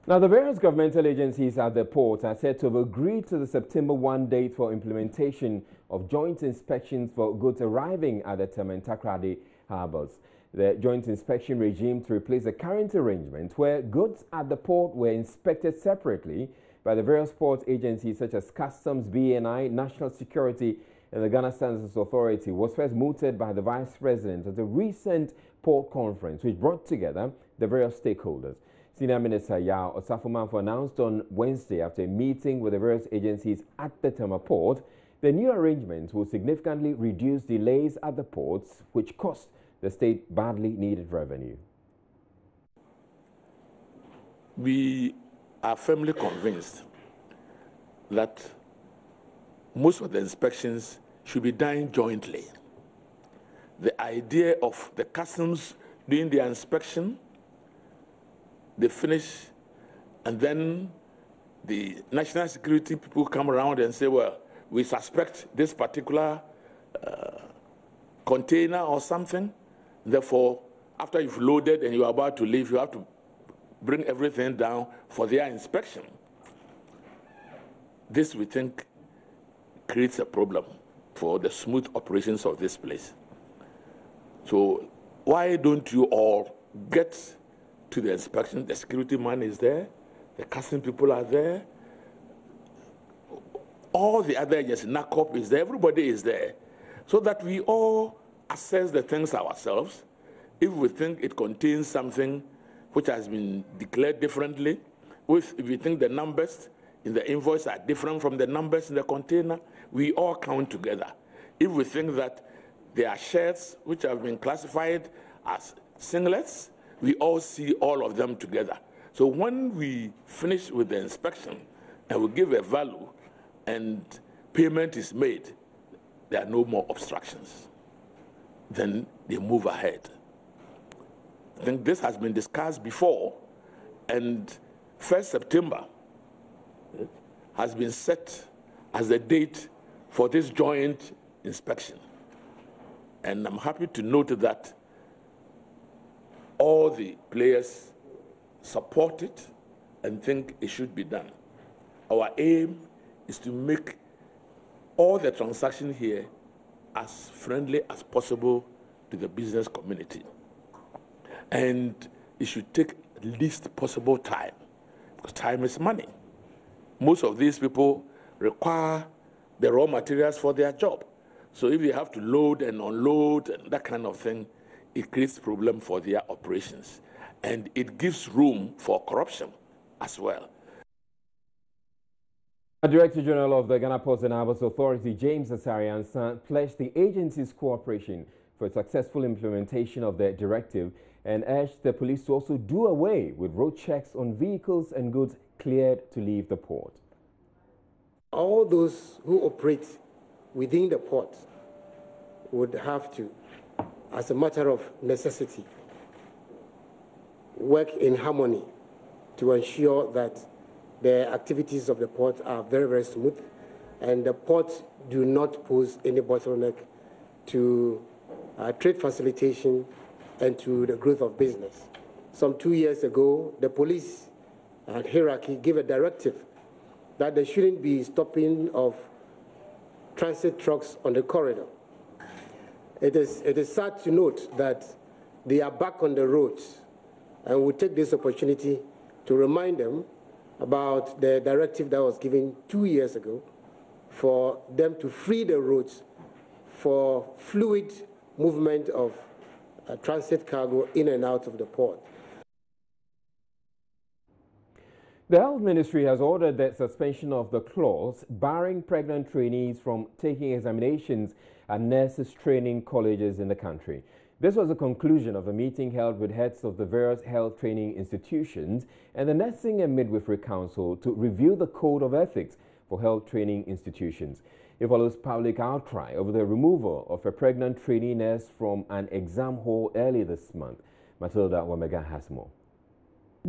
Now, the various governmental agencies at the port are said to have agreed to the September 1 date for implementation of joint inspections for goods arriving at the Tema and Takoradi harbors. The joint inspection regime to replace the current arrangement where goods at the port were inspected separately by the various port agencies such as Customs, BNI, National Security and the Ghana Standards Authority was first mooted by the Vice President at a recent port conference which brought together the various stakeholders. Senior Minister Yao Osafumanfo announced on Wednesday after a meeting with the various agencies at the Tema port, the new arrangements will significantly reduce delays at the ports, which cost the state badly needed revenue. We are firmly convinced that most of the inspections should be done jointly. The idea of the customs doing their inspection, they finish, and then the national security people come around and say, well, we suspect this particular container or something. Therefore, after you've loaded and you're about to leave, you have to bring everything down for their inspection. This, we think, creates a problem for the smooth operations of this place. So why don't you all get to the inspection? The security man is there, the customs people are there, all the other agencies, NACOP is there, everybody is there, so that we all assess the things ourselves. If we think it contains something which has been declared differently, if we think the numbers in the invoice are different from the numbers in the container, we all count together. If we think that there are shirts which have been classified as singlets, we all see all of them together. So when we finish with the inspection and we give a value and payment is made, there are no more obstructions. Then they move ahead. I think this has been discussed before, and 1st September has been set as the date for this joint inspection. And I'm happy to note that all the players support it and think it should be done. Our aim is to make all the transactions here as friendly as possible to the business community. And it should take least possible time, because time is money. Most of these people require the raw materials for their job. So if they have to load and unload and that kind of thing, it creates problem for their operations. And it gives room for corruption as well. Director General of the Ghana Ports and Harbors Authority, James Asariansa, pledged the agency's cooperation for successful implementation of the directive and urged the police to also do away with road checks on vehicles and goods cleared to leave the port. All those who operate within the port would have to, as a matter of necessity, work in harmony to ensure that the activities of the port are very, very smooth, and the port do not pose any bottleneck to trade facilitation and to the growth of business. Some 2 years ago, the police and hierarchy gave a directive that there shouldn't be stopping of transit trucks on the corridor. It is sad to note that they are back on the roads, and we'll take this opportunity to remind them about the directive that was given 2 years ago for them to free the roads for fluid movement of transit cargo in and out of the port. The Health Ministry has ordered the suspension of the clause barring pregnant trainees from taking examinations at nurses training colleges in the country. This was the conclusion of a meeting held with heads of the various health training institutions and the Nursing and Midwifery Council to review the code of ethics for health training institutions. It follows public outcry over the removal of a pregnant trainee nurse from an exam hall early this month. Matilda Wamega has more.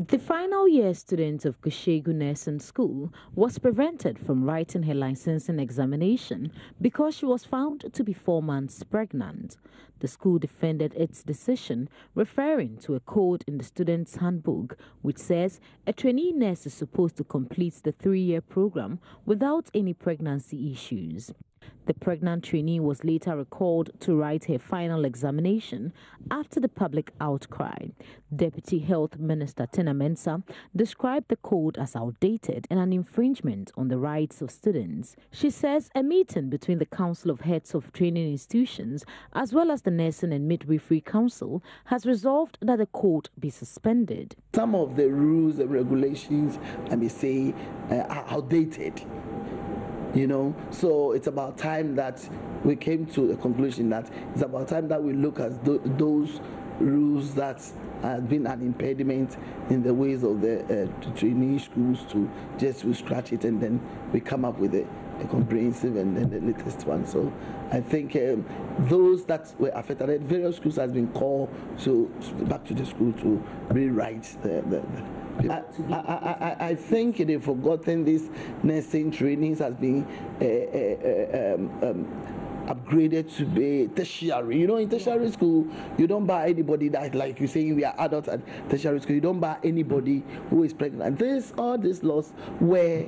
The final year student of Kushegu Nursing School was prevented from writing her licensing examination because she was found to be 4 months pregnant. The school defended its decision, referring to a code in the student's handbook which says a trainee nurse is supposed to complete the 3-year program without any pregnancy issues. The pregnant trainee was later recalled to write her final examination after the public outcry. Deputy Health Minister Tina Mensah described the code as outdated and an infringement on the rights of students. She says a meeting between the Council of Heads of Training Institutions as well as the Nursing and Midwifery Council has resolved that the code be suspended. Some of the rules and regulations, I may say, are outdated. So it's about time that we came to the conclusion that it's about time that we look at those rules that have been an impediment in the ways of the trainee schools to just scratch it, and then we come up with a comprehensive and then the latest one. So I think those that were affected, various schools has been called back to the school to rewrite the I think they've forgotten this nursing trainings has been upgraded to be tertiary. In tertiary school, you don't buy anybody that, like you're saying, we are adults at tertiary school. You don't buy anybody who is pregnant. All these laws were,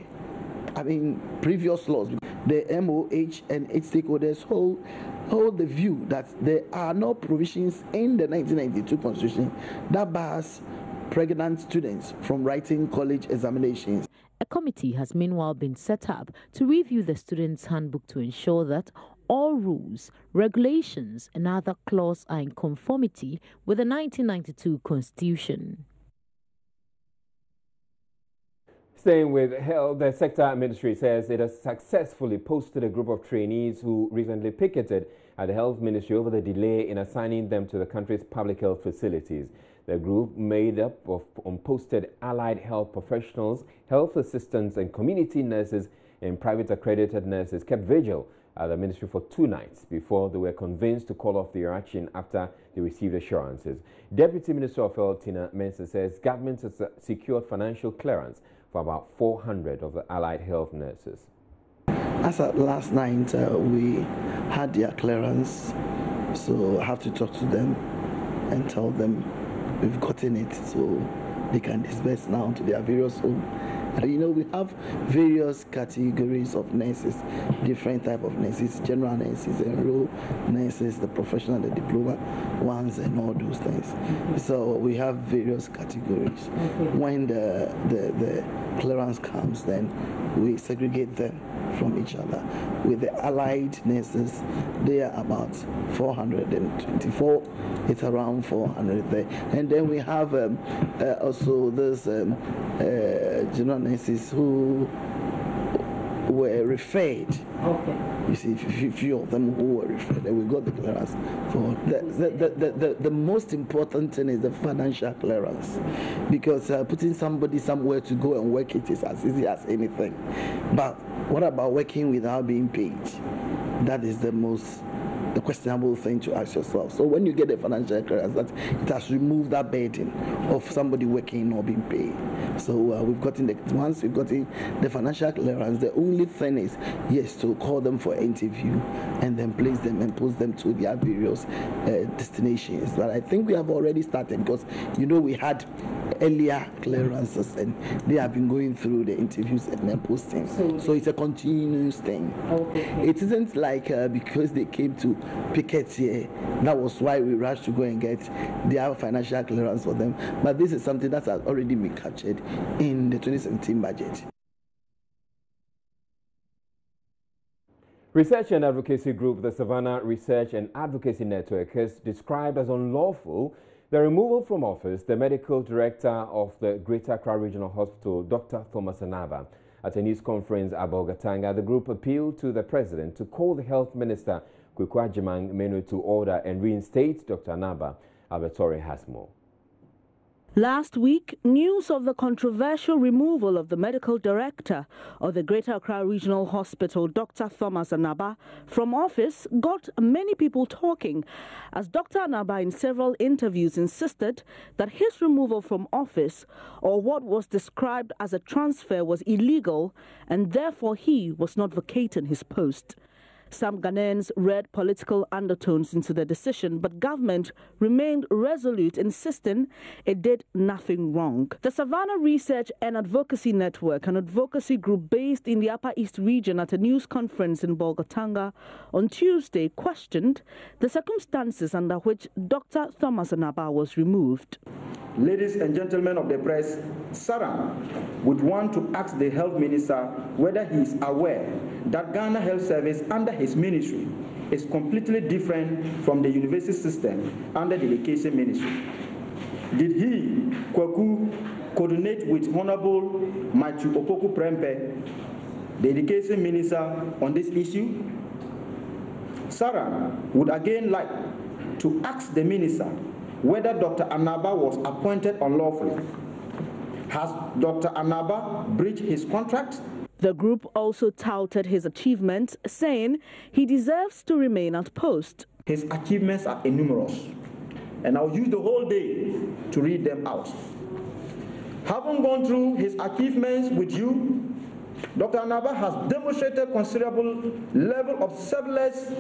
previous laws. The MOH and its stakeholders hold the view that there are no provisions in the 1992 Constitution that bars pregnant students from writing college examinations. A committee has meanwhile been set up to review the students' handbook to ensure that all rules, regulations and other clauses are in conformity with the 1992 Constitution. Staying with health, the sector ministry says it has successfully posted a group of trainees who recently picketed at the health ministry over the delay in assigning them to the country's public health facilities. The group, made up of unposted allied health professionals, health assistants and community nurses and private accredited nurses, kept vigil at the ministry for 2 nights before they were convinced to call off their action after they received assurances. Deputy Minister of Health Tina Mensah says government has secured financial clearance for about 400 of the allied health nurses. As of last night, we had their clearance, so I have to talk to them and tell them we've gotten it, so they can disperse now to their various homes. And we have various categories of nurses, different type of nurses, general nurses, enrolled nurses, the professional, the diploma ones, and all those things. So we have various categories. When the clearance comes, then we segregate them from each other. With the allied nurses, they are about 424. It's around 400 there. And then we have also those general nurses who were referred. Okay. You see, few of them who were referred, and we got the clearance for the most important thing is the financial clearance, because putting somebody somewhere to go and work, it is as easy as anything. But what about working without being paid? That is the questionable thing to ask yourself. So when you get a financial clearance, that it has removed that burden of somebody working or being paid. So we've gotten once we've gotten the financial clearance, the only thing is, yes, to call them for interview and then place them and post them to their various destinations. But I think we have already started, because we had earlier clearances and they have been going through the interviews and then posting. So it's a continuous thing. Okay. It isn't like because they came to picket here, that was why we rushed to go and get their financial clearance for them. But this is something that has already been captured in the 2017 budget. Research and advocacy group, the Savannah Research and Advocacy Network, has described as unlawful the removal from office the medical director of the Greater Accra Regional Hospital, Dr. Thomas Anaba. At a news conference at Bolgatanga, the group appealed to the president to call the health minister, Kweku Agyeman Menu, to order and reinstate Dr. Anaba. Albertore has more. Last week, news of the controversial removal of the medical director of the Greater Accra Regional Hospital, Dr. Thomas Anaba, from office got many people talking, as Dr. Anaba in several interviews insisted that his removal from office, or what was described as a transfer, was illegal, and therefore he was not vacating his post. Some Ghanaians read political undertones into the decision, but government remained resolute, insisting it did nothing wrong. The Savannah Research and Advocacy Network, an advocacy group based in the Upper East region, at a news conference in Bolgatanga on Tuesday, questioned the circumstances under which Dr. Thomas Anaba was removed. Ladies and gentlemen of the press, Sarah would want to ask the health minister whether he is aware that Ghana Health Service under his ministry is completely different from the university system under the education ministry. Did he, Kwaku, coordinate with Honorable Machu Opoku Prempe, the education minister, on this issue? Sarah would again like to ask the minister whether Dr. Anaba was appointed unlawfully. Has Dr. Anaba breached his contract? The group also touted his achievements, saying he deserves to remain at post. His achievements are innumerous, and I'll use the whole day to read them out. Having gone through his achievements with you, Dr. Anaba has demonstrated considerable level of selfless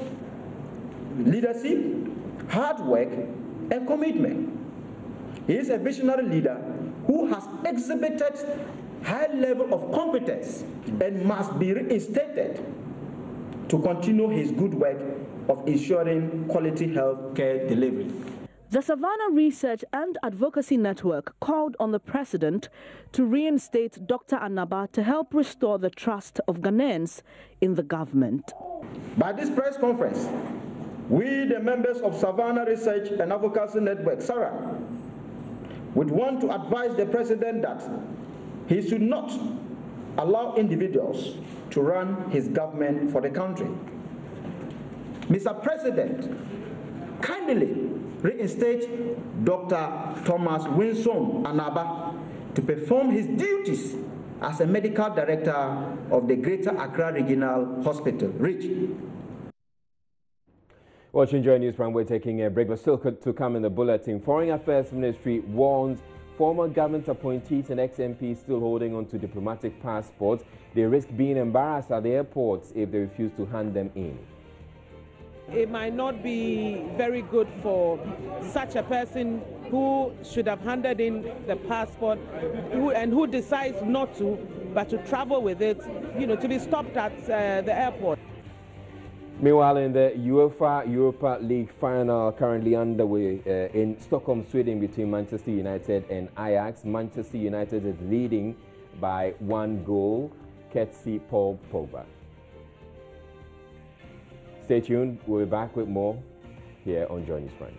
leadership, hard work, and commitment. He is a visionary leader who has exhibited high level of competence and must be reinstated to continue his good work of ensuring quality health care delivery. The Savannah Research and Advocacy Network called on the president to reinstate Dr. Anaba to help restore the trust of Ghanaians in the government. By this press conference, we, the members of Savannah Research and Advocacy Network, SARA, would want to advise the president that he should not allow individuals to run his government for the country. Mr. President, kindly reinstate Dr. Thomas Winsome Anaba to perform his duties as a medical director of the Greater Accra Regional Hospital, RICH. Watching Joy News Prime, we're taking a break, but still to come in the bulletin. Foreign Affairs Ministry warns former government appointees and ex-MPs still holding on to diplomatic passports. They risk being embarrassed at the airports if they refuse to hand them in. It might not be very good for such a person who should have handed in the passport and who decides not to, but to travel with it, to be stopped at the airport. Meanwhile, in the UEFA Europa League final currently underway in Stockholm, Sweden, between Manchester United and Ajax, Manchester United is leading by 1 goal, courtesy Paul Pogba. Stay tuned. We'll be back with more here on Joy News Prime.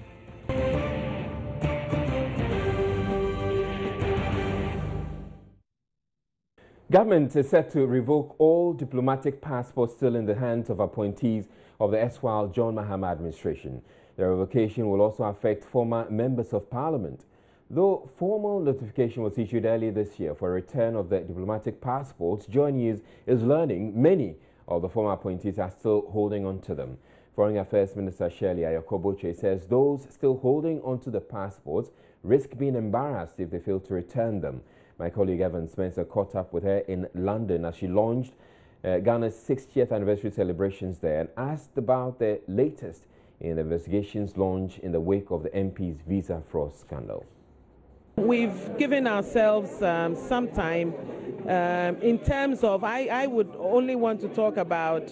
Government is set to revoke all diplomatic passports still in the hands of appointees of the erstwhile John Mahama administration. The revocation will also affect former members of parliament. Though formal notification was issued earlier this year for a return of the diplomatic passports, Joy News is learning many of the former appointees are still holding on to them. Foreign Affairs Minister Shirley Ayokoboche says those still holding on to the passports risk being embarrassed if they fail to return them. My colleague Evan Spencer caught up with her in London as she launched Ghana's 60th anniversary celebrations there and asked about the latest in the investigations launched in the wake of the MP's visa fraud scandal. We've given ourselves some time in terms of, I would only want to talk about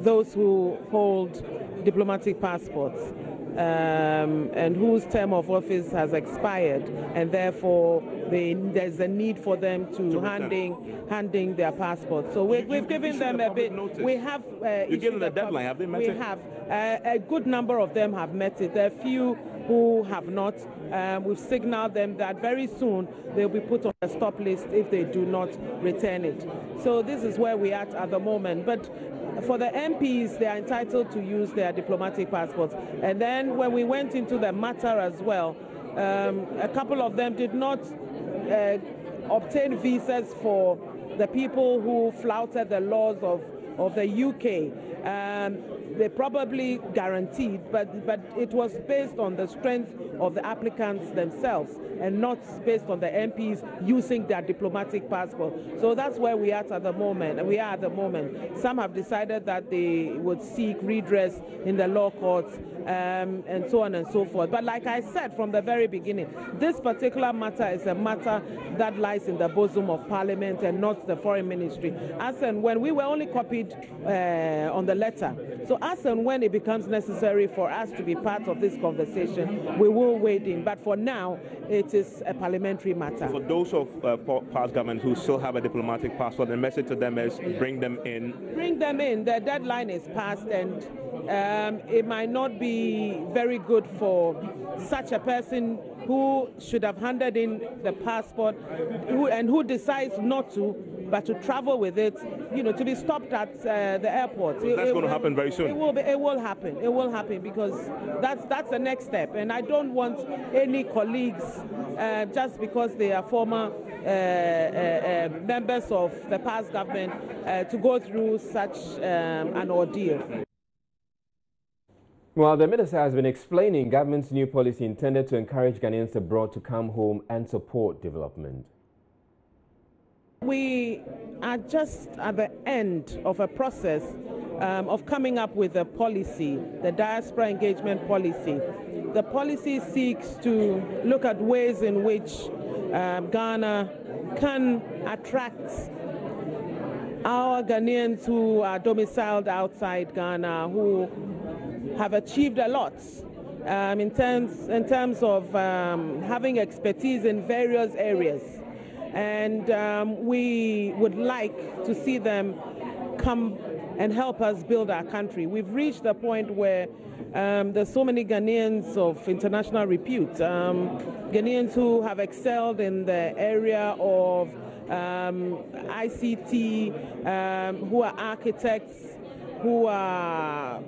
those who hold diplomatic passports and whose term of office has expired, and therefore there's a need for them to handing their passports. So we've given them a bit. We have you given the deadline. Have they met it? We have. A good number of them have met it. There are few who have not. We've signaled them that very soon they'll be put on a stop list if they do not return it. So this is where we are at the moment. But for the MPs, they are entitled to use their diplomatic passports. And then when we went into the matter as well, a couple of them did not obtain visas for the people who flouted the laws of the UK. They probably guaranteed, but it was based on the strength of the applicants themselves and not based on the MPs using their diplomatic passport. So that's where we are at the moment. Some have decided that they would seek redress in the law courts and so on and so forth. But like I said from the very beginning, this particular matter is a matter that lies in the bosom of Parliament and not the Foreign Ministry. As and when we were only copied on the letter, so as and when it becomes necessary for us to be part of this conversation, we will wade in. But for now, it is a parliamentary matter. For those of past government who still have a diplomatic passport, the message to them is bring them in. Bring them in. The deadline is passed, and it might not be very good for such a person who should have handed in the passport and who decides not to, but to travel with it, to be stopped at the airport. That's going to happen very soon. It will happen. It will happen because that's the next step. And I don't want any colleagues, just because they are former members of the past government, to go through such an ordeal. Well, the minister has been explaining government's new policy intended to encourage Ghanaians abroad to come home and support development. We are just at the end of a process of coming up with a policy, the diaspora engagement policy. The policy seeks to look at ways in which Ghana can attract our Ghanaians who are domiciled outside Ghana, who have achieved a lot in terms of having expertise in various areas. And we would like to see them come and help us build our country. We've reached the point where there's so many Ghanaians of international repute, Ghanaians who have excelled in the area of ICT, who are architects, who are,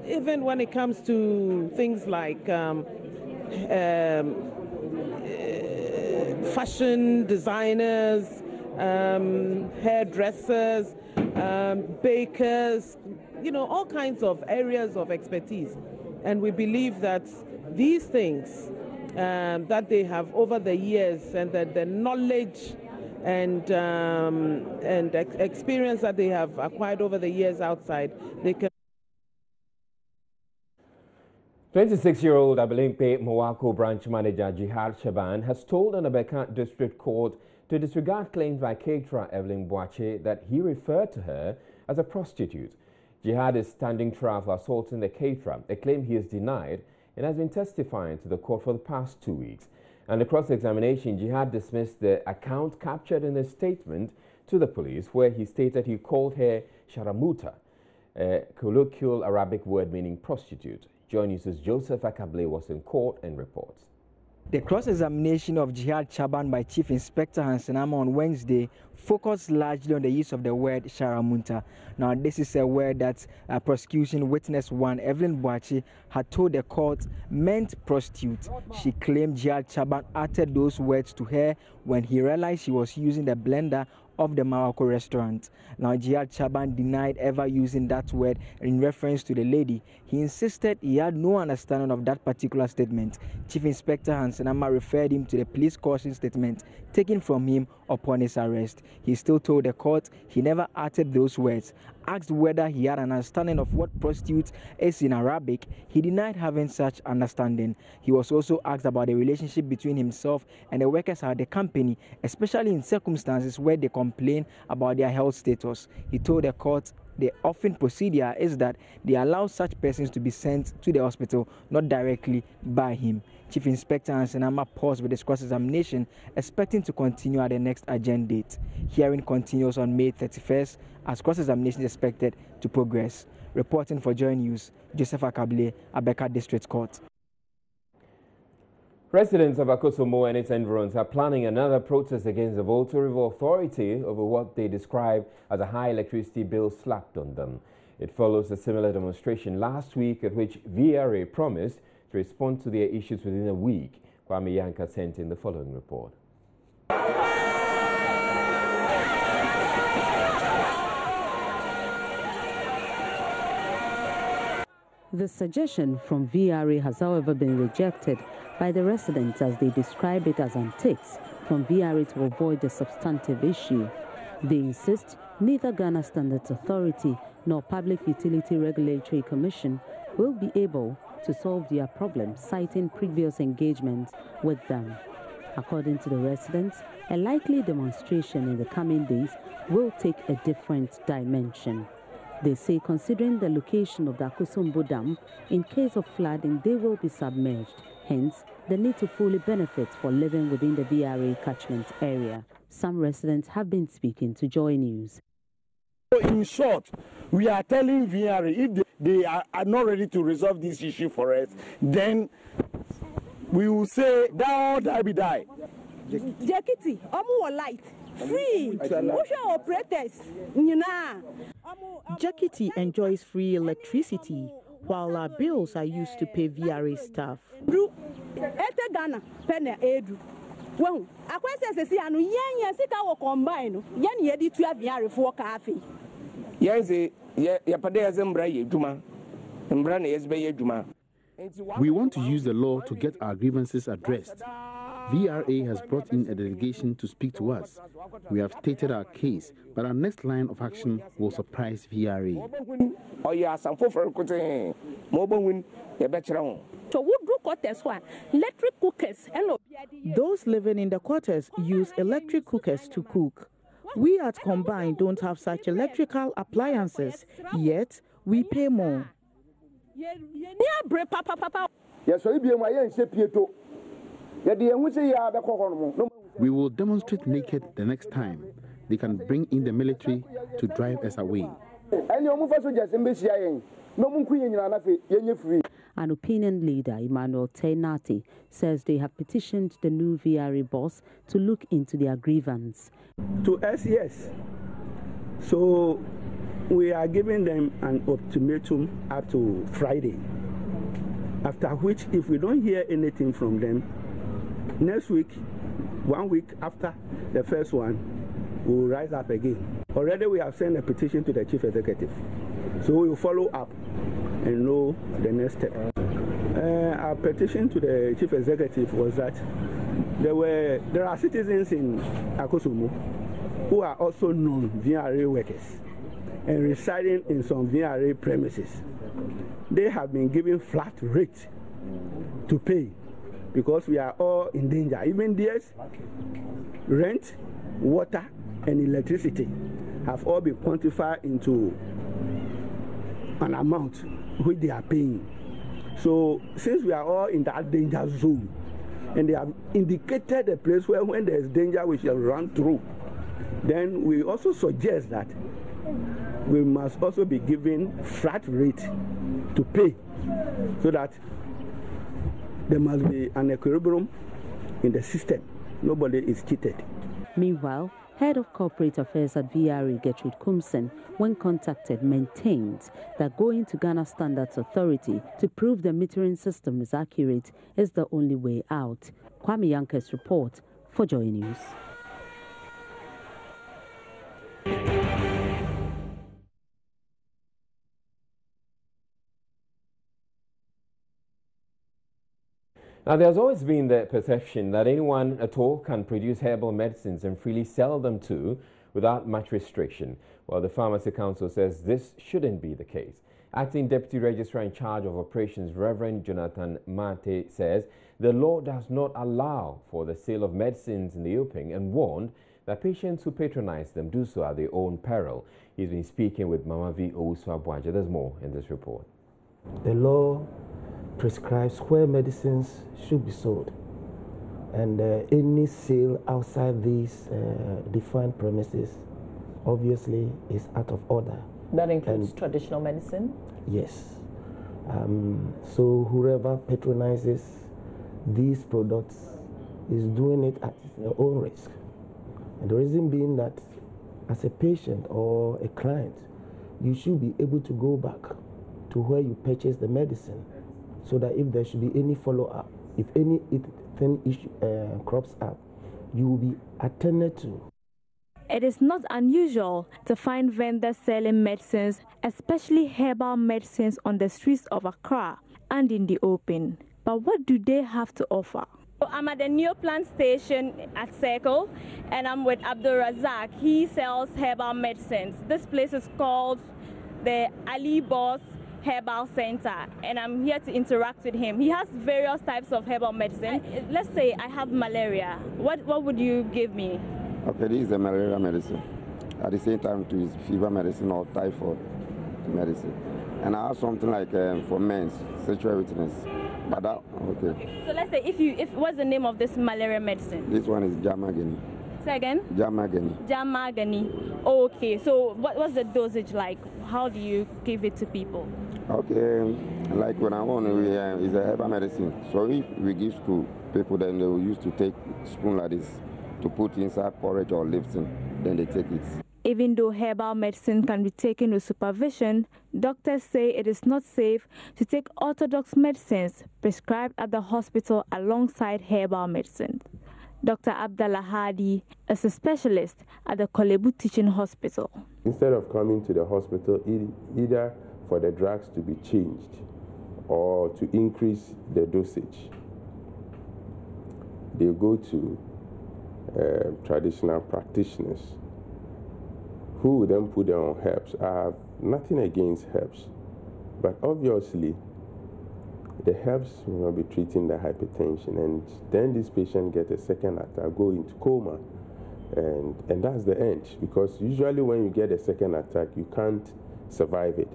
even when it comes to things like fashion designers, hairdressers, bakers, all kinds of areas of expertise. And we believe that these things that they have over the years, and that the knowledge and experience that they have acquired over the years outside, they can. 26-year-old Abilimpe Mowako branch manager Jihad Shaban has told an Abeka district court to disregard claims by caterer Evelyn Boache that he referred to her as a prostitute. Jihad is standing trial for assaulting the caterer, a claim he has denied and has been testifying to the court for the past 2 weeks. And the cross-examination, Jihad dismissed the account captured in a statement to the police where he stated he called her Sharamuta, a colloquial Arabic word meaning prostitute. Joy News' Joseph Akable was in court and reports. The cross-examination of Jihad Shaban by Chief Inspector Hansenama on Wednesday focused largely on the use of the word Sharamunta. Now, this is a word that prosecution witness 1, Evelyn Boache, had told the court meant prostitute. She claimed Jihad Shaban uttered those words to her when he realized she was using the blender of the Mowako restaurant. Now, Jihad Shaban denied ever using that word in reference to the lady. He insisted he had no understanding of that particular statement. Chief Inspector Hansenama referred him to the police caution statement taken from him upon his arrest. He still told the court he never uttered those words. Asked whether he had an understanding of what prostitute is in Arabic, he denied having such understanding. He was also asked about the relationship between himself and the workers at the company, especially in circumstances where they complain about their health status. He told the court the often procedure is that they allow such persons to be sent to the hospital, not directly by him. Chief Inspector Hansenama paused with his cross-examination, expecting to continue at the next agenda date. Hearing continues on May 31st, as cross-examination is expected to progress. Reporting for Joy News, Joseph Akable, Abeka District Court. Residents of Akosombo and its environs are planning another protest against the Volta River Authority over what they describe as a high electricity bill slapped on them. It follows a similar demonstration last week at which VRA promised to respond to their issues within a week. Kwame Yanka sent in the following report. The suggestion from VRA has, however, been rejected by the residents as they describe it as antics from VRA to avoid the substantive issue. They insist neither Ghana Standards Authority nor Public Utility Regulatory Commission will be able to solve their problem, citing previous engagements with them. According to the residents, a likely demonstration in the coming days will take a different dimension. They say considering the location of the Akosombo Dam, in case of flooding, they will be submerged. Hence, the need to fully benefit for living within the VRA catchment area. Some residents have been speaking to Joy News. In short, we are telling VRA if they are not ready to resolve this issue for us, then we will say, down, die, be die. Jakiti, light. Free. Operators. Jakiti enjoys free electricity, while our bills are used to pay VRA staff. Well, I question say anu yen sika wo combine yen ye di tua VRA for cafe. Yen say ya pade azembra ye djuma. Mbra na yesbe ye djuma. We want to use the law to get our grievances addressed. VRA has brought in a delegation to speak to us. We have stated our case, but our next line of action will surprise VRA. Electric cookers. Those living in the quarters use electric cookers to cook. We at Combine don't have such electrical appliances, yet we pay more. We will demonstrate naked the next time. They can bring in the military to drive us away. An opinion leader, Emmanuel Tenati, says they have petitioned the new VRA boss to look into their grievance. To us, yes. So we are giving them an ultimatum up to Friday, after which, if we don't hear anything from them, next week, 1 week after the first one, we'll rise up again. Already we have sent a petition to the chief executive, so we will follow up and know the next step. Our petition to the chief executive was that there are citizens in Akosombo who are also non-VRA workers and residing in some VRA premises. They have been given flat rate to pay because we are all in danger. Even theirs, rent, water, and electricity have all been quantified into an amount which they are paying. So since we are all in that danger zone, and they have indicated a place where when there is danger we shall run through, then we also suggest that we must also be given flat rate to pay, so that there must be an equilibrium in the system. Nobody is cheated. Meanwhile, Head of Corporate Affairs at VRA, Gertrude Kumsen, when contacted, maintains that going to Ghana Standards Authority to prove the metering system is accurate is the only way out. Kwame Yanka's report for Joy News. Now, there's always been the perception that anyone at all can produce herbal medicines and freely sell them too without much restriction. Well, the Pharmacy Council says this shouldn't be the case. Acting Deputy Registrar in charge of operations, Reverend Jonathan Mate, says the law does not allow for the sale of medicines in the open and warned that patients who patronize them do so at their own peril. He's been speaking with Mama V. Owusu-Abuaja. There's more in this report. The law prescribes where medicines should be sold, and any sale outside these defined premises obviously is out of order. That includes traditional medicine? Yes. So whoever patronizes these products is doing it at their own risk. And the reason being that as a patient or a client, you should be able to go back to where you purchased the medicine, so that if there should be any follow-up, if anything crops up, you will be attended to. It is not unusual to find vendors selling medicines, especially herbal medicines, on the streets of Accra and in the open. But what do they have to offer? I'm at the New Plant Station at Circle, and I'm with Abdul Razak. He sells herbal medicines. This place is called the Ali Boss Herbal Center, and I'm here to interact with him. He has various types of herbal medicine. Let's say I have malaria. What would you give me? Okay, this is a malaria medicine. At the same time, it is fever medicine or typhoid medicine. And I have something like for men's sexual witness. But that, okay. So let's say what's the name of this malaria medicine? This one is Jamagani. Say again? Jamagani. Jamagani. Okay, so what's the dosage like? How do you give it to people? Okay, like when I want it's a herbal medicine. So if we give to people, then they will use to take spoon like this to put inside porridge or Lipton, then they take it. Even though herbal medicine can be taken with supervision, doctors say it is not safe to take orthodox medicines prescribed at the hospital alongside herbal medicine. Dr. Abdallah Hadi is a specialist at the Kolebu Teaching Hospital. Instead of coming to the hospital, either for the drugs to be changed or to increase the dosage, they go to traditional practitioners who will then put them on herbs. I have nothing against herbs, but obviously the herbs will not be treating the hypertension, and then this patient gets a second attack, go into coma, and that's the end, because usually when you get a second attack, you can't survive it.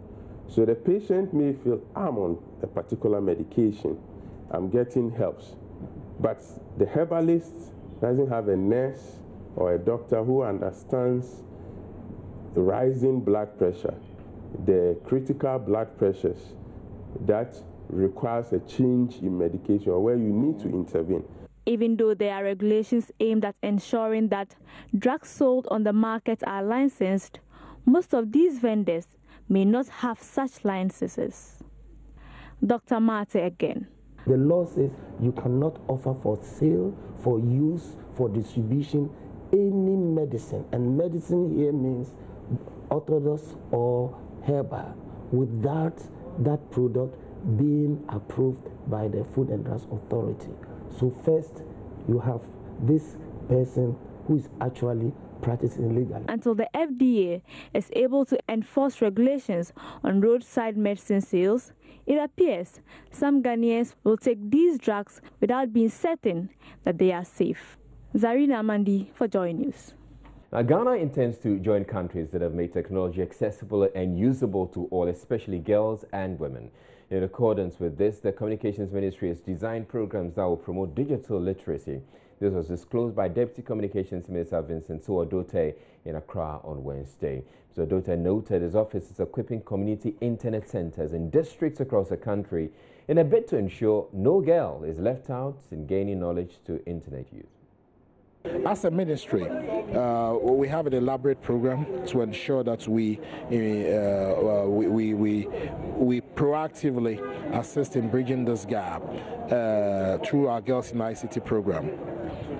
So the patient may feel, I'm on a particular medication, I'm getting herbs, but the herbalist doesn't have a nurse or a doctor who understands rising blood pressure, the critical blood pressures that requires a change in medication or where you need to intervene. Even though there are regulations aimed at ensuring that drugs sold on the market are licensed, most of these vendors may not have such licenses. Dr. Mate again. The law says you cannot offer for sale, for use, for distribution, any medicine. And medicine here means orthodox or herbal, without that product being approved by the Food and Drugs Authority. So first, you have this person who is actually practicing legally. Until the FDA is able to enforce regulations on roadside medicine sales, it appears some Ghanaians will take these drugs without being certain that they are safe. Zarina Amandi for Joy News. Now, Ghana intends to join countries that have made technology accessible and usable to all, especially girls and women. In accordance with this, the Communications Ministry has designed programs that will promote digital literacy. This was disclosed by Deputy Communications Minister Vincent Suodote in Accra on Wednesday. Suodote noted his office is equipping community internet centers in districts across the country in a bid to ensure no girl is left out in gaining knowledge to internet use. As a ministry, we have an elaborate program to ensure that we proactively assist in bridging this gap through our Girls in ICT program.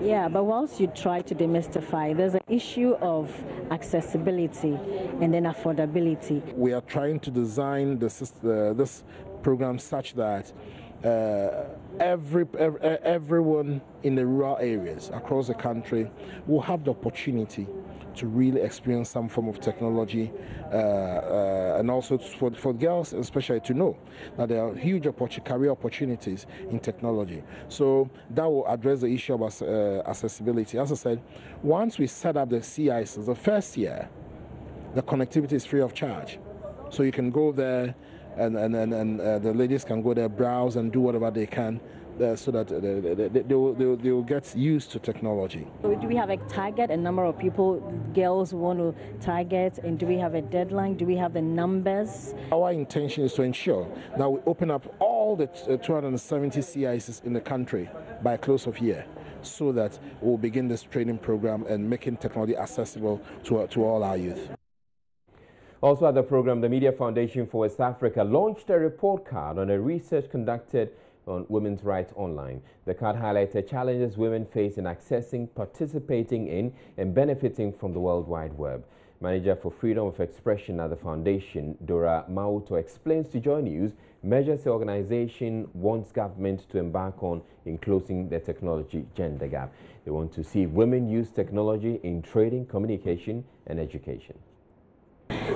Yeah, but once you try to demystify, there's an issue of accessibility and then affordability. We are trying to design this program such that everyone in the rural areas across the country will have the opportunity to really experience some form of technology, and also for girls especially to know that there are huge career opportunities in technology. So that will address the issue of accessibility. As I said, once we set up the CICs, the first year, the connectivity is free of charge. So you can go there, and the ladies can go there, browse and do whatever they can, so that they will get used to technology. So do we have a target, a number of people girls want to target, and do we have a deadline? Do we have the numbers? Our intention is to ensure that we open up all the 270 CICs in the country by close of year, so that we'll begin this training program and making technology accessible to all our youth. Also at the program, the Media Foundation for West Africa launched a report card on a research conducted on women's rights online. The card highlighted challenges women face in accessing, participating in, and benefiting from the World Wide Web. Manager for Freedom of Expression at the Foundation, Dora Mauto, explains to Joy News measures the organization wants government to embark on in closing the technology gender gap. They want to see women use technology in trading, communication, and education.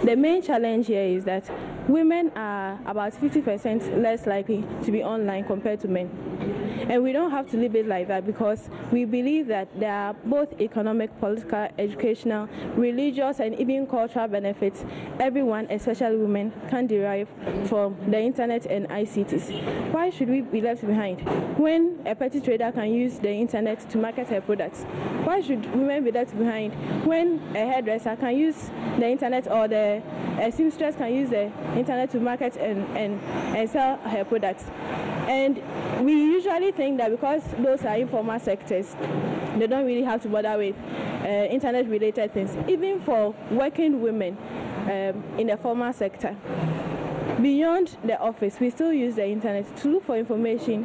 The main challenge here is that women are about 50% less likely to be online compared to men. And we don't have to leave it like that, because we believe that there are both economic, political, educational, religious, and even cultural benefits everyone, especially women, can derive from the internet and ICTs. Why should we be left behind? When a petty trader can use the internet to market her products, why should women be left behind? When a hairdresser can use the internet, or a seamstress can use the internet to market and sell her products. And we usually think that because those are informal sectors, they don't really have to bother with internet-related things. Even for working women in the formal sector, beyond the office, we still use the internet to look for information,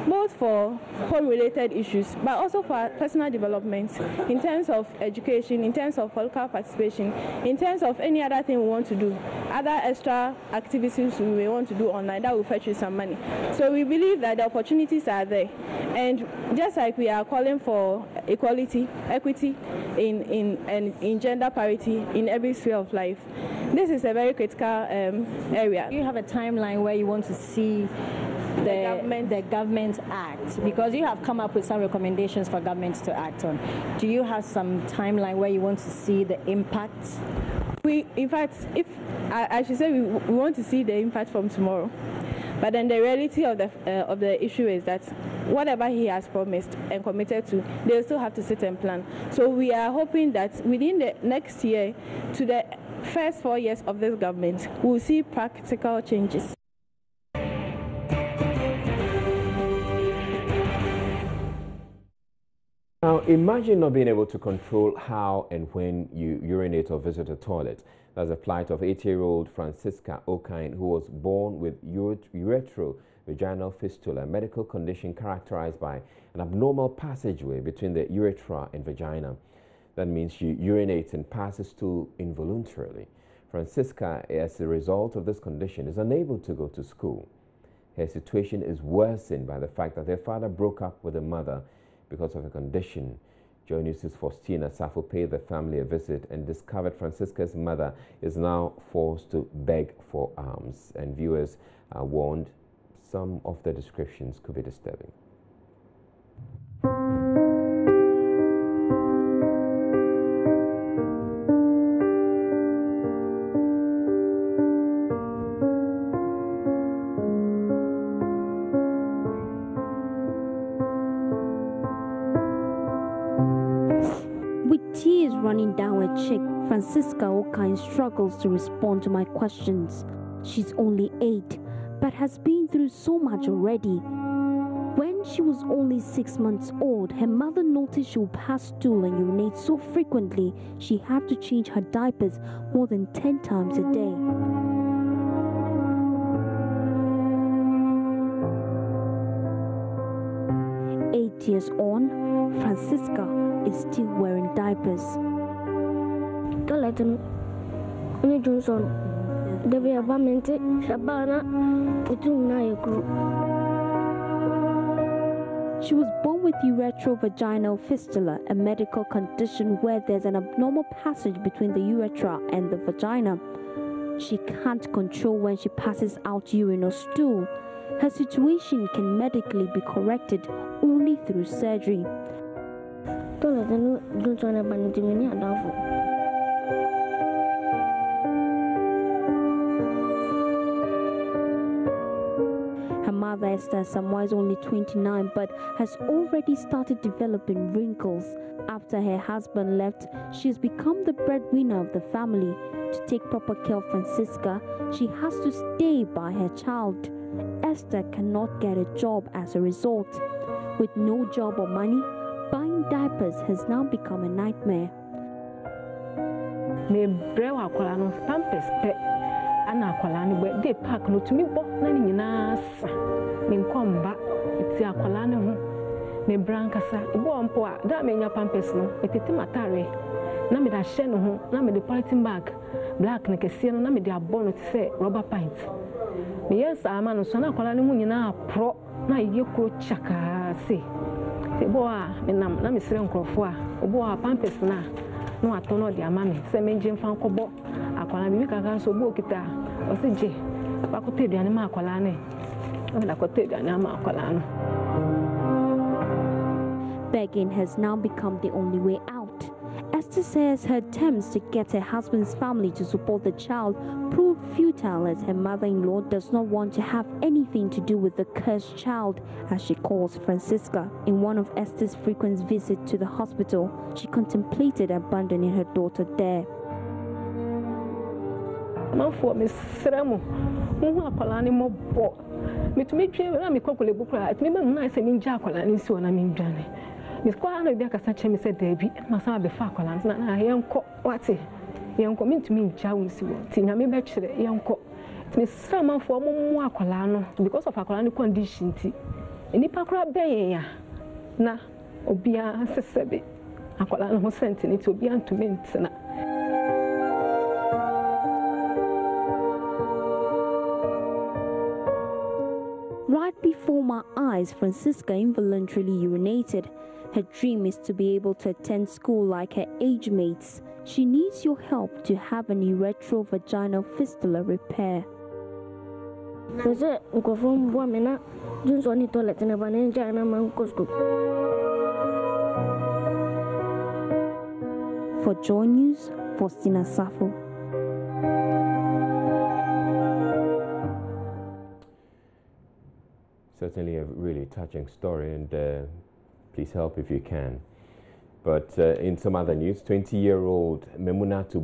both for home-related issues, but also for personal development, in terms of education, in terms of political participation, in terms of any other thing we want to do, other extra activities we may want to do online that will fetch you some money. So we believe that the opportunities are there. And just like we are calling for equality, equity in gender parity in every sphere of life, this is a very critical area. You have a timeline where you want to see the government act, because you have come up with some recommendations for governments to act on. Do you have some timeline where you want to see the impact? In fact, if I should say, we want to see the impact from tomorrow. But then the reality of the issue is that whatever he has promised and committed to, they'll still have to sit and plan. So we are hoping that within the next year to the first 4 years of this government, we'll see practical changes. Now, imagine not being able to control how and when you urinate or visit a toilet. That's the plight of 80-year-old Francisca Okine, who was born with ureterovaginal fistula, a medical condition characterized by an abnormal passageway between the urethra and vagina. That means she urinates and passes stool involuntarily. Francisca, as a result of this condition, is unable to go to school. Her situation is worsened by the fact that her father broke up with her mother because of a condition. Joy News' Faustina Safo paid the family a visit and discovered Francisca's mother is now forced to beg for alms. And viewers are warned some of the descriptions could be disturbing. Running down her cheek, Francisca Okine struggles to respond to my questions. She's only 8, but has been through so much already. When she was only 6 months old, her mother noticed she would pass stool and urinate so frequently she had to change her diapers more than 10 times a day. Eight years on, Francisca is still wearing diapers. Johnson, she was born with ureterovaginal fistula, a medical condition where there's an abnormal passage between the urethra and the vagina. She can't control when she passes out urine or stool. Her situation can medically be corrected only through surgery. Her mother, Esther Samoa, is only 29 but has already started developing wrinkles. After her husband left, she has become the breadwinner of the family. To take proper care of Francisca, she has to stay by her child. Esther cannot get a job as a result. With no job or money, buying diapers has now become a nightmare. ana akwala ne bo de park no tumi bo na ne nyina sa me nkomba eti akwala ne ho me brankasa ibo ampo a da me nya pampers no etete matare na me da hye no ho na me de polythene bag black ne kese no na me de abɔ no te sɛ rubber pint me yes ama no so na akwala ne mu nyina pro na ye kro chaka se ebo a me nam na me sere nkrofo a obo a pampers na no atono de ama me se me nje mfa nkɔbɔ akwala bi kaka so obo kita o se je ba ko te aduane ma akwala ne na me da ko te aduane ma akwala no. Begging has now become the only way out. Esther says her attempts to get her husband's family to support the child proved futile as her mother-in-law does not want to have anything to do with the cursed child, as she calls Francisca. In one of Esther's frequent visits to the hospital, she contemplated abandoning her daughter there. Miss Kwana be aka sache me se David masa be fa akwala na yenko wate yenko mintumi ncha wonsi wo ti nyame be kire yenko ti sra manfo mo akwala no because of akwala no condition ti enipa kura ben ya na obia sesebe akwala no ho sent ni ti obia ntumi ntina. Right before my eyes, Francisca involuntarily urinated. Her dream is to be able to attend school like her age mates. She needs your help to have an retrovaginal fistula repair. For Joy News, Faustina Safo. Certainly a really touching story, and please help if you can. But in some other news, 20-year-old Memunatu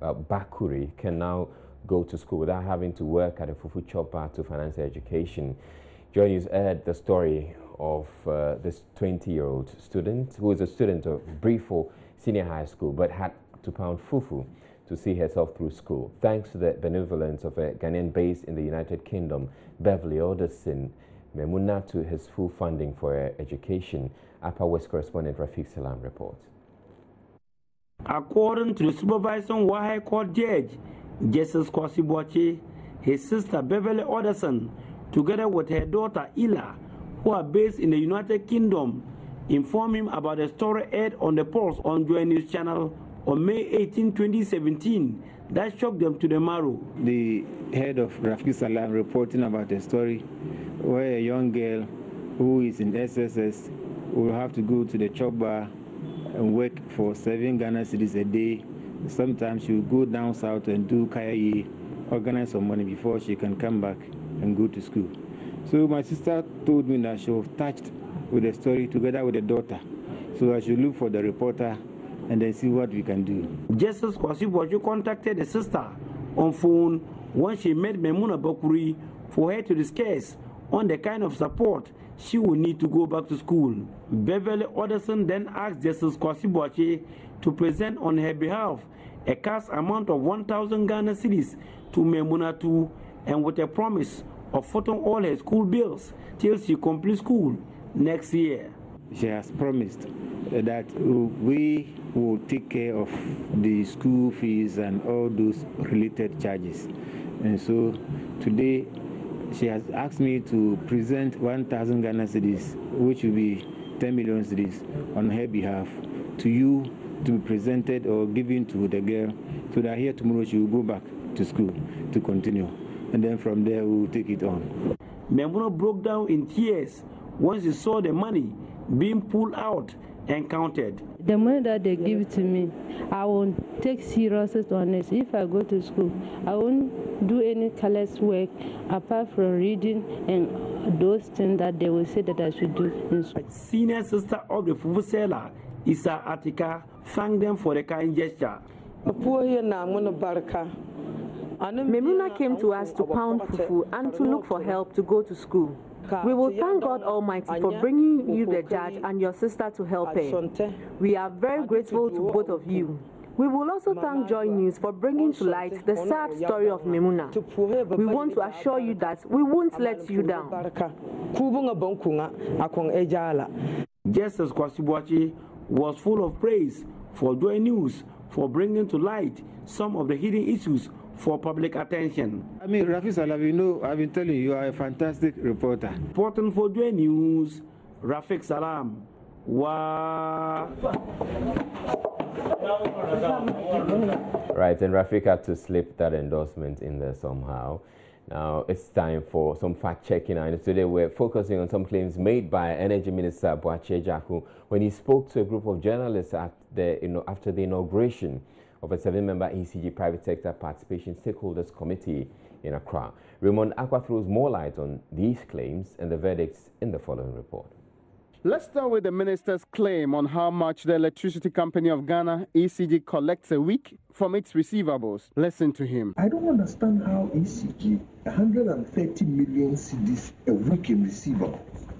Bakuri can now go to school without having to work at a fufu chopper to finance her education. Joy News aired the story of this 20-year-old student who is a student of Brifo Senior High School but had to pound fufu to see herself through school. Thanks to the benevolence of a Ghanaian based in the United Kingdom, Beverly Alderson, Memunatu has full funding for her education. Upper West correspondent Rafiq Salam reports. According to the supervising High Court judge, Justice Kwasi, his sister Beverly Alderson, together with her daughter Ila, who are based in the United Kingdom, informed him about the story aired on the Pulse on Joy News channel on May 18, 2017, that shocked them to the marrow. The head of Rafiq Salam reporting about a story where a young girl who is in SSS will have to go to the chop bar and work for 7 Ghana cedis a day. Sometimes she will go down south and do kaya, organize some money before she can come back and go to school. So my sister told me that she was touched with the story together with the daughter. So I should look for the reporter and then see what we can do. Justice Kwasi contacted the sister on phone when she met Memuna Bakuri for her to discuss on the kind of support she will need to go back to school. Beverly Alderson then asked Justice Kwasi to present on her behalf a cash amount of 1,000 Ghana cedis to Memunatu and with a promise of footing all her school bills till she completes school next year. She has promised that we will take care of the school fees and all those related charges. And so today she has asked me to present 1,000 Ghana cedis, which will be 10 million cedis, on her behalf to you to be presented or given to the girl so that here tomorrow she will go back to school to continue. And then from there we will take it on. Memuna broke down in tears once she saw the money being pulled out and counted. The money that they give to me, I won't take serious on it. If I go to school, I won't do any careless work apart from reading and those things that they will say that I should do in school. Senior sister of the fufu seller, Isa Atika, thanked them for the kind gesture. Memuna came to us to pound fufu and to look for help to go to school. We will thank God Almighty for bringing you the judge and your sister to help her. We are very grateful to both of you. We will also thank Joy News for bringing to light the sad story of Memuna. We want to assure you that we won't let you down. Justice Kwasibuachi was full of praise for Joy News for bringing to light some of the hidden issues for public attention. I mean, Rafi Salam, you know, I've been telling you, you are a fantastic reporter. Reporting for Joy News, Rafiq Salam. Right, and Rafiq had to slip that endorsement in there somehow. Now it's time for some fact-checking, and today we're focusing on some claims made by Energy Minister Boakye Jaku when he spoke to a group of journalists at after the inauguration of a 7-member ECG Private Sector Participation Stakeholders Committee in Accra. Raymond Akwa throws more light on these claims and the verdicts in the following report. Let's start with the minister's claim on how much the Electricity Company of Ghana, ECG, collects a week from its receivables. Listen to him. I don't understand how ECG, 130 million cedis a week in receivable,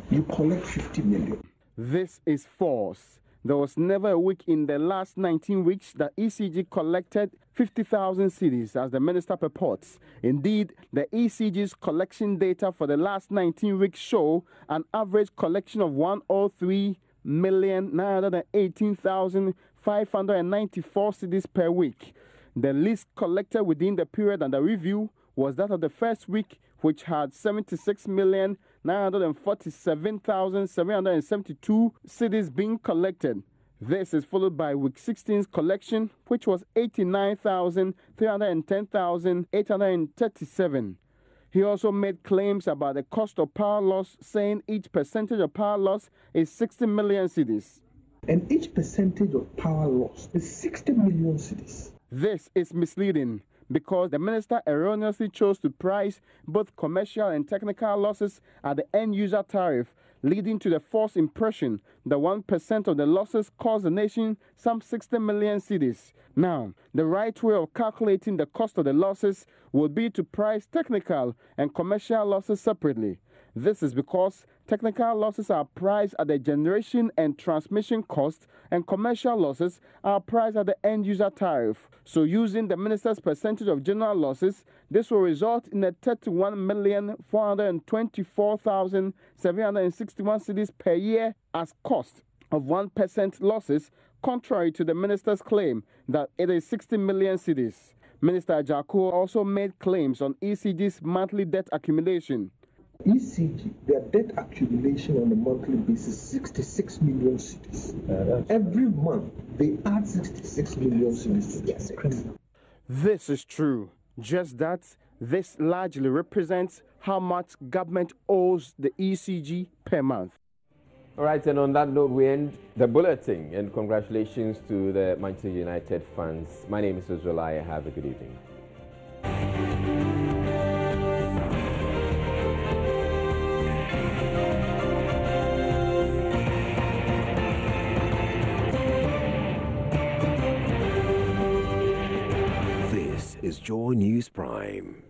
you collect 50 million. This is false. There was never a week in the last 19 weeks that ECG collected 50,000 cedis, as the minister purports. Indeed, the ECG's collection data for the last 19 weeks show an average collection of 103,918,594 cedis per week. The least collected within the period under review was that of the first week, which had 76,947,772 cedis being collected. This is followed by week 16's collection, which was 89,310,837. He also made claims about the cost of power loss, saying each percentage of power loss is 60 million cedis. And each percentage of power loss is 60 million cedis. This is misleading, because the minister erroneously chose to price both commercial and technical losses at the end-user tariff, leading to the false impression that 1% of the losses cost the nation some 60 million cedis. Now, the right way of calculating the cost of the losses would be to price technical and commercial losses separately. This is because technical losses are priced at the generation and transmission cost, and commercial losses are priced at the end-user tariff. So using the minister's percentage of general losses, this will result in a 31,424,761 cedis per year as cost of 1% losses, contrary to the minister's claim that it is 60 million cedis. Minister Jaku also made claims on ECG's monthly debt accumulation. ECG, their debt accumulation on a monthly basis, 66 million cedis. Every month, they add 66 million cedis to their debt. This is true. Just that, this largely represents how much government owes the ECG per month. All right, and on that note, we end the bulletin. And congratulations to the Manchester United fans. My name is Uzolai. Have a good evening. This is Joy News Prime.